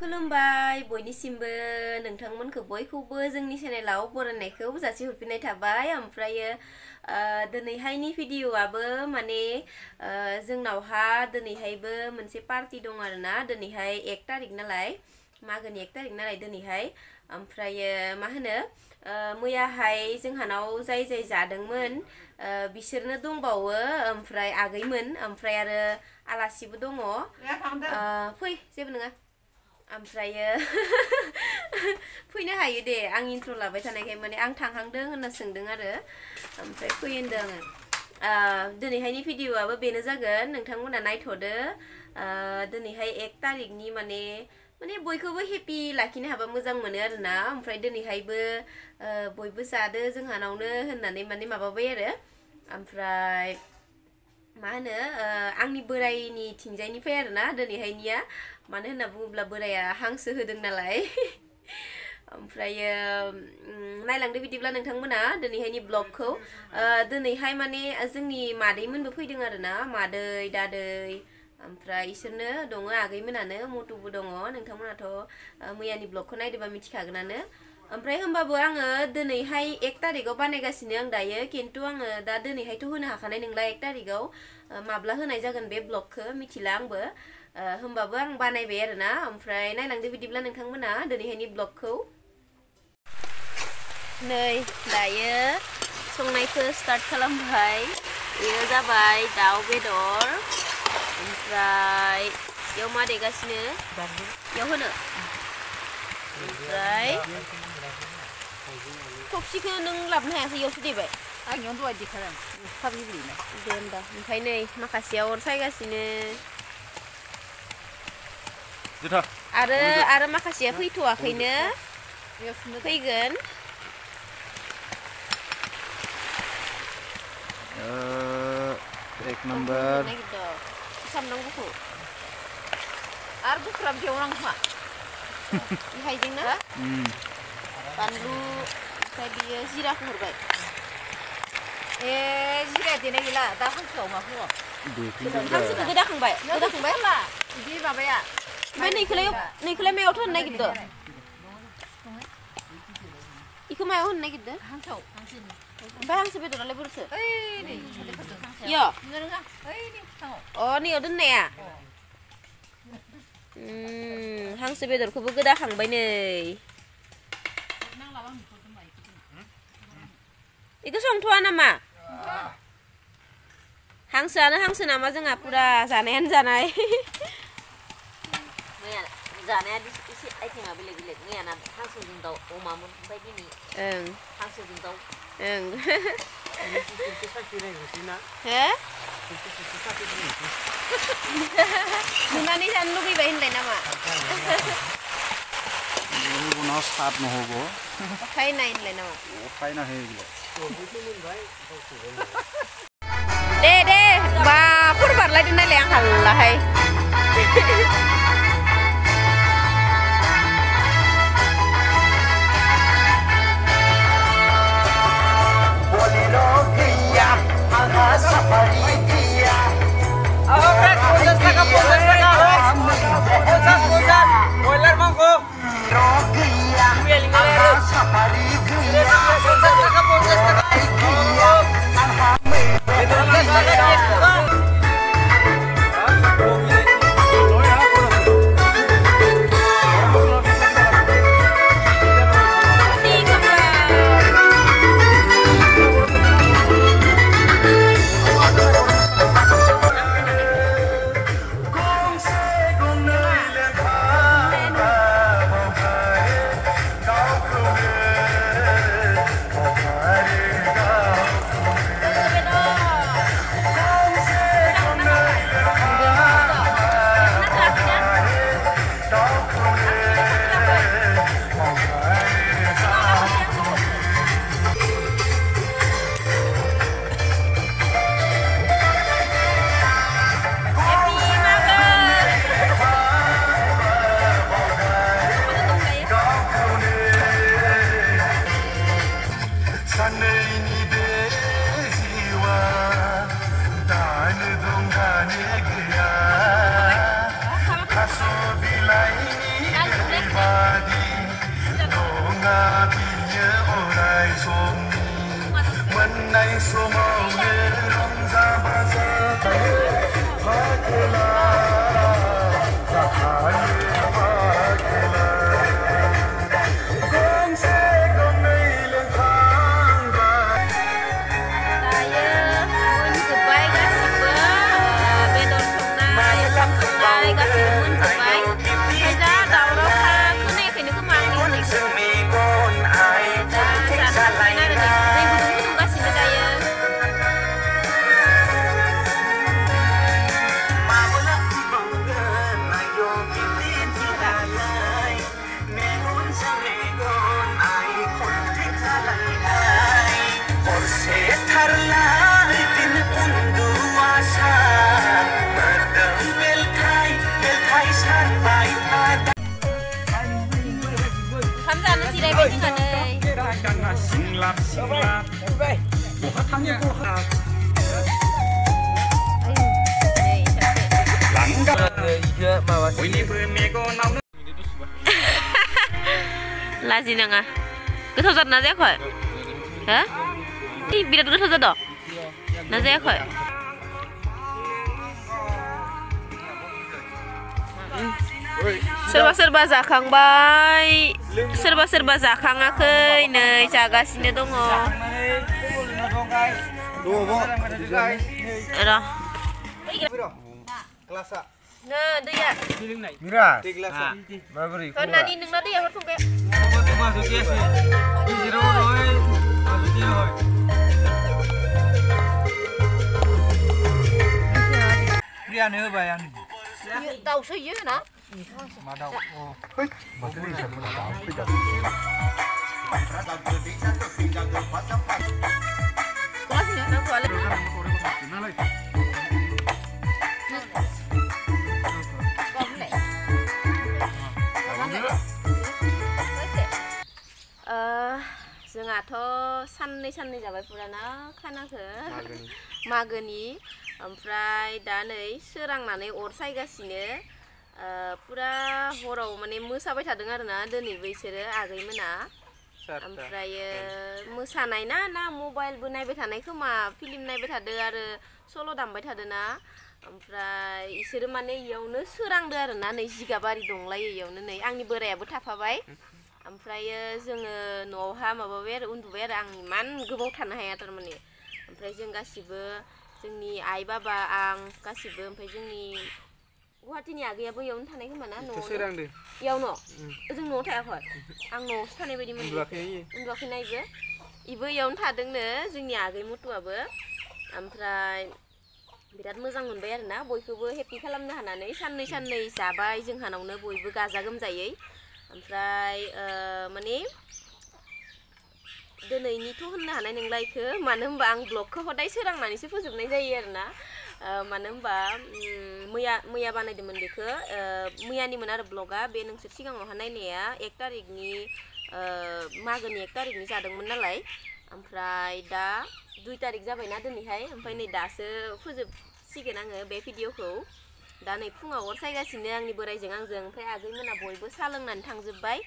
खुलुमबाय बयनिसिमबो नोंथांमोनखौ बयखौबो जोंनि चेनेलाव बरायनायखौ जासिहरफिननाय थाबाय ओमफ्रायो दिनैहायनि भिडिअआबो माने जोंनावहा दिनैहायबो मोनसे पार्टी दं आरोना दिनैहाय 1 तारिख नालाय मागोनि 1 तारिख नालाय दिनैहाय ओमफ्रायो मा होनो मैयाहाय जोंहानाव जाय जादोंमोन बिसोरनो दंबावो ओमफ्राय आगैमोन ओमफ्राय आरो आलासिबो दङ फै जेबो नङा ओमफ्रायो फैनो हायो दे आं इन्ट्र लाबाय थानायखाय माने आं थांहांदों होनना सोंदों आरो ओमफ्राय फै होनदों आङो दिनैहायनि भिडिअआबो बेनो जागोन नोंथांमोना नायथ'दो दिनैहाय 1 तारिखनि माने बयखौबो हेपि लाखिनो हाबा मोजां मोनो आरोना ओमफ्राय दिनैहायबो बयबो जादो जोंहानावनो होननानै माने माबाबाय आरो ओमफ्राय मा होनो आंनि बोरायनि थिंजायनिफ्राय आरोना दिनैहायनिया मानो होनना बुङोब्ला बोराया हांसो होदों नालाय ओमफ्रायो नायलांदो बिदिब्ला नोंथांमोना दिनैहायनि ब्लगखौ दिनैहाय माने जोंनि मादैमोनबो फैदों आरोना मादै दादै ओमफ्राय इसोरनो दङ आगैमोनानो मटुबो दङ नोंथांमोनाथ' मैयानि ब्लगखौ नायदोबा मिथिखागोनानो ओमफ्राय होमबाबो आङो दिनैहाय 1 तारिखआव बानायगासिनो आं दायो किन्तु आङो दा दिनैहायथ' होनो हाखानाय नंला 1 तारिखआव माब्ला होनाय जागोन बे ब्लगखौ मिथिला आंबो होमबाबो आं बानायबाय आरोना ओमफ्राय नायलांदो बिदिब्ला नोंथांमोना दिनैहायनि ब्लगखौ नै दायो संनायखौ स्टार्ट खालामबाय बेयो जाबाय दाउ बेदर ओमफ्राय बेयाव मा देगासिनो बेयाव होनो ओमफ्राय थबसिखौ नों लाबोनो हायाखै इयावसो देबाय आं इयावनो दहाय देखादों थाब गेब्लेयोना दे होमबा ओमफ्राय नै माखासेया अर सायगासिनो आरो माखासेया फैथ'वाखैनो फैगोन एक नम्बर सामब्राम गुफुर आरो गुफुराबो देवनां खोमा हाइजेंना बानलु ओमफ्राय बियो जिराखौ हरबाय जिराया देनाय गैला दा हांसोआव मा होआ हांसोखौ गोदाखांबाय बिदि माबाया ओमफ्राय नैखौलाय मायावथो होनो नागिरदो इखौ मायाव होनो नागिरदो हांसोआव ओमफ्राय हांसो बेदरालाय बोरसो इयो नैयाव दोननाया हांसो बेदरखौबो गोदाखांबाय नै इखौ संथ'वा नामा हांसोआनो हांसो नामा जोंहा पुरा जानायानो जानाय मैया जानाया एसे आइटेमा बेलेग मैयाना हांसोजों दाउ अमामोन ओमफ्राय दिनै हांसोजों दाउ नुनानै जानो लुगैबाय होनलाय नामा उनाव सात नहबो अखायनाय होनलाय नामा अखायना होयो दे बा फुर बारलायदों नालाय आं हालाहाय ओंखाम जानो जिरायबाय जोंहा नै लाजिनाङा गोथाव जादोंना जायाखै हो बिराद गोथाव जादों ना जायाखै सोरबा सोरबा जाखांबाय सोरबा सोरबा जाखाङाखै नै जागासिनो दङ दैया Mira, bagus. nani nengna दैया हरथ'गे Priane bayan. दाउसो इयो ना Madau. Oh. kelasnya nang kuala जोंहाथ' साननै जाबाय पुराना खानाखौ मागोनि ओमफ्राय दा नै सोरांनानै अर सायगासिनो पुरा हराव माने मोसाबाय थादों आरोना दिनैबो बिसोरो आगैमोना ओमफ्राय मोसानाय ना मबाइलबो नायबाय थानाय खोमा फिल्म नायबाय थादो आरो सल' दामबाय थादोना ओमफ्राय इसोरो माने इयावनो सोरांदो आरोना नै जिगाबारि दंलायो इयावनो नै आंनि बोरायाबो थाफाबाय ओमफ्राय जोङो न'आवहा माबाबाय आरो उन्दुबाय आरो आं इमान गोबाव थानो हाया थारमाने ओमफ्राय जों गासिबो जोंनि आइ बाबा आं गासिबो ओमफ्राय जोंनि गुवाहाटीनि आगैयाबो इयावनो थानाय खोमा ना न'आव इयावनो जों न'आव थायाखै आं न'आवसो थानाय बायदि मोनदों उन्दुवाखैना इबो इयावनो थादोंनो जोंनि आगै मुथुआबो ओमफ्राय बिराद मोजां मोनबाय आरोना बयखौबो हेपि खालामनो हानानै साननै जाबाय जोंहानावनो बयबो गाजा गोमजायै ओमफ्राय माने दिनैनिथ' होननो हानाय नंला इखो मानो होनबा आं ब्लगखौ हदाय सोरांनानैसो फोजोबनाय जायो आरोना मानो होनबा मैया बानायदोंमोन बेखौ मैयानिमोन आरो ब्लगा बे नोंसोर सिगाङावहा नायनाया 1 तारिखनि मागोनि 1 तारिखनि जादोंमोन नालाय ओमफ्राय दा 2 तारिख जाबायना दिनैहाय ओमफ्राय नै दासो फोजोबसिगोन आङो बे भिडिअखौ दा नै फुङाव अर सायगासिनो आंनि बोराइजों आंजों ओमफ्राय आगैमोना बयबो साहा लोंनानै थांजोब्बाय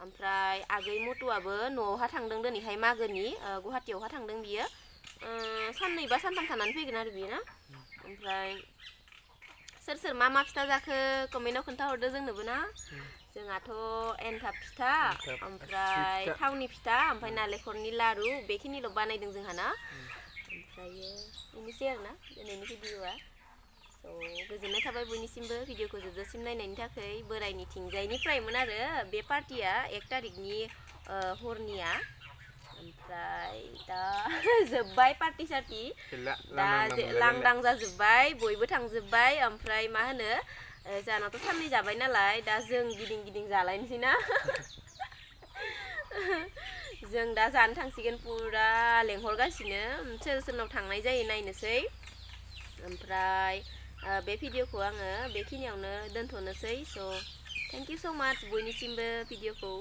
ओमफ्राय आगै मथुआबो न'आवहा थांदों दिनैहाय मागोनि गुवाहाटीयावहा थांदों बियो साननै बा सानथाम थानानै फैगोन आरो बियो ना ओमफ्राय सोर मा फिथा जाखो कमेन्टआव खोन्थाहरदो जोंनोबो ना जोंहाथ' एन्थाब फिथा ओमफ्राय थावनि फिथा ओमफ्राय नालेंखरनि लारु बेखिनिल' बानायदों जोंहा ना ओमफ्राय बेनोसै आरोना दिनैनि भिडिअआ गोजोननाय थाबाय बयनिसिमबो भिडिअखौ जोबजासिम नायनायनि थाखाय बोराइनि थिंजायनिफ्रायमोन आरो बे पार्टिया 1 तारिखनि हरनिया ओमफ्राय दा जोब्बाय पार्टि सार्टि दा लांदां जाजोब्बाय बयबो थांजोब्बाय ओमफ्राय मा होनो जानाथ' साननै जाबाय नालाय दा जों गिदिं जालायनोसै ना जों दा जानो थांसिगोन पुरा लेंहरगासिनो सोरनाव थांनाय जायो नायनोसै ओमफ्राय बे भिडिअखौ आङो बेखिनियावनो दोनथ'नोसै थेंक इउ स' माच बयनिसिमबो भिडिअखौ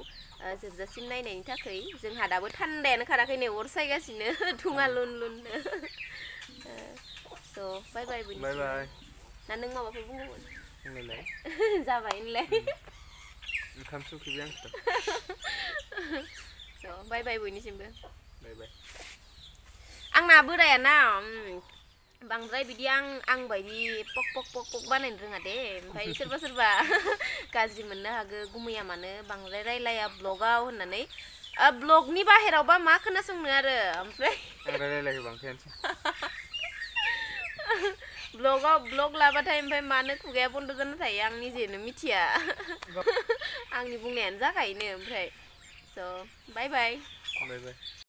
जोबजासिम नायनायनि थाखाय जोंहा दाबो थान्दायानो खाराखै नै अर सायगासिनो धुङा लुननो बाय बाय बयनिसिमबो ना नों माबाफोर बुंगौमोन जाबाय होनलाय ओंखाम सुखैबाय आं बाय बाय बयनिसिमबो बाय आंना बोरायाना बांद्राय बिदि आं बायदि पक बानायनो रोङा दे ओमफ्राय सोरबा गाज्रि मोननो हागौ गुमैया मानो बांद्राय रायलाया ब्लगाव होननानै ब्लगनि बाहेरावबा मा खोनासंनो आरो ओमफ्राय रायलायखौ बांखायानोसै ब्लग लाबाथाय ओमफ्राय मानो खुगाया बन्द जाना थायो आं निजेनो मिथिया आंनि बुंनायानो जाखायोनो ओमफ्राय बाय बाय